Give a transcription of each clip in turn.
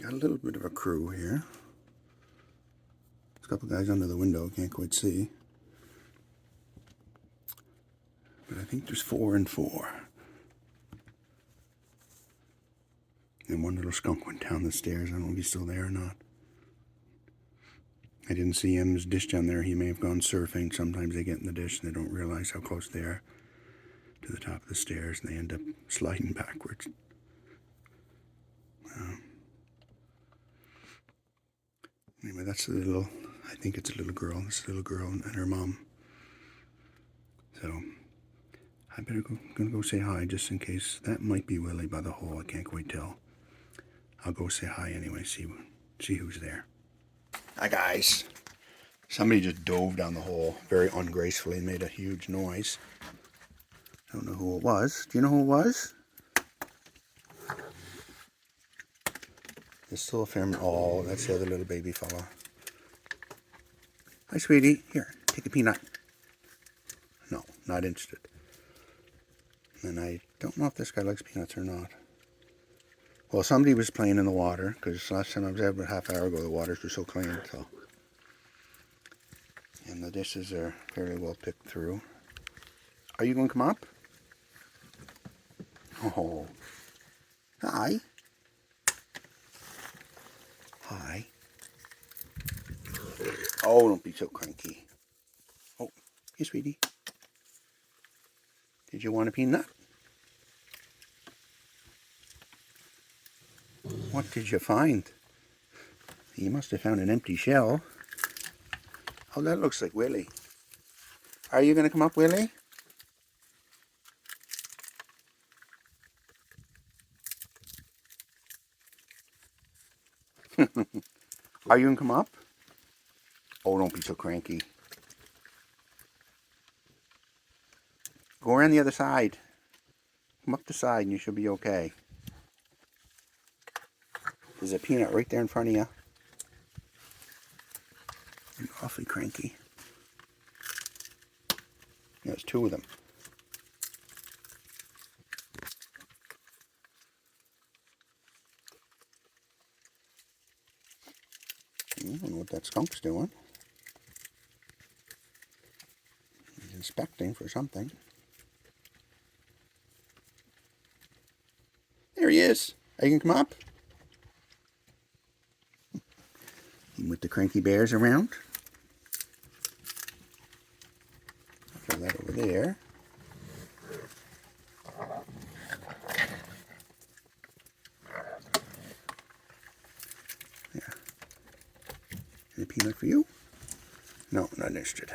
Got a little bit of a crew here. There's a couple guys under the window, can't quite see. But I think there's 4 and 4. And one little skunk went down the stairs. I don't know if he's still there or not. I didn't see him. There's a dish down there. He may have gone surfing. Sometimes they get in the dish and they don't realize how close they are to the top of the stairs and they end up sliding backwards. Anyway, that's a little, I think it's a little girl. It's a little girl and her mom. So, I better gonna go say hi just in case. That might be Willie by the hole. I can't quite tell. I'll go say hi anyway, see who's there. Hi guys. Somebody just dove down the hole very ungracefully and made a huge noise. I don't know who it was. Do you know who it was? There's still a fairman. Oh, that's the other little baby fella. Hi, sweetie. Here, take a peanut. No, not interested. And I don't know if this guy likes peanuts or not. Well, somebody was playing in the water, because last time I was there about a half hour ago, the waters were so clean. So. And the dishes are fairly well picked through. Are you going to come up? Oh. Hi. Hi. Oh, don't be so cranky. Oh, hey, sweetie. Did you want a peanut? What did you find? You must have found an empty shell. Oh, that looks like Willie. Are you going to come up, Willie? Are you going to come up? Oh, don't be so cranky. Go around the other side. Come up the side and you should be okay. There's a peanut right there in front of you. You're awfully cranky. There's 2 of them. I don't know what that skunk's doing. He's inspecting for something. There he is. Are you going to come up? With the cranky bears around. Throw that over there. Yeah. Any peanut for you? No, not interested.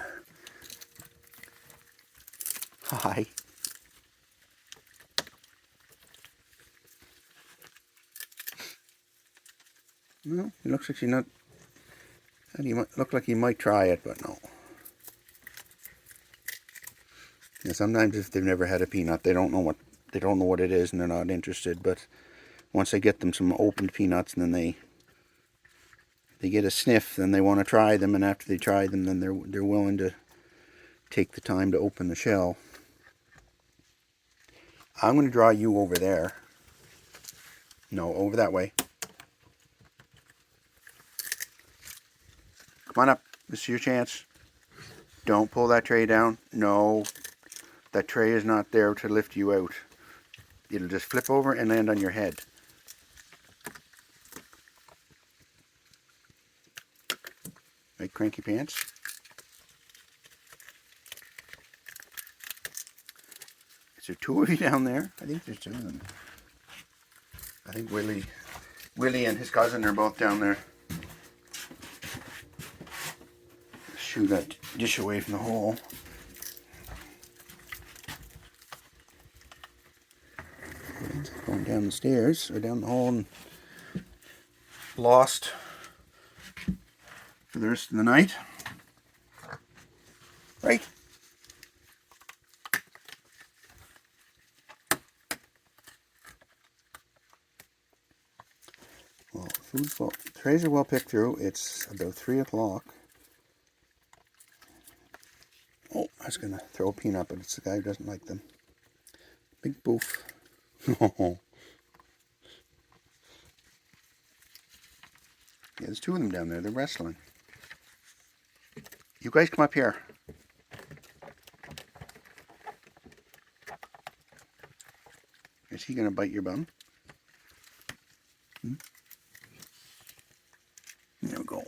Hi. No, it looks like she's not. He might look like he might try it, but no. Yeah, sometimes if they've never had a peanut, they don't know what it is, and they're not interested. But once they get them some opened peanuts, and then they get a sniff, then they want to try them, and after they try them, then they're willing to take the time to open the shell. I'm going to draw you over there. No, over that way. Come on up. This is your chance. Don't pull that tray down. No, that tray is not there to lift you out. It'll just flip over and land on your head. Make cranky pants. Is there 2 of you down there? I think there's 2 of them. I think Willie and his cousin are both down there. Shoo that dish away from the hole. Going down the stairs or down the hall and lost for the rest of the night. Right? Well, food's well. Trays are well picked through. It's about 3 o'clock. Oh, I was going to throw a peanut, but it's the guy who doesn't like them. Big boof. Yeah, there's two of them down there. They're wrestling. You guys come up here. Is he going to bite your bum? There we go.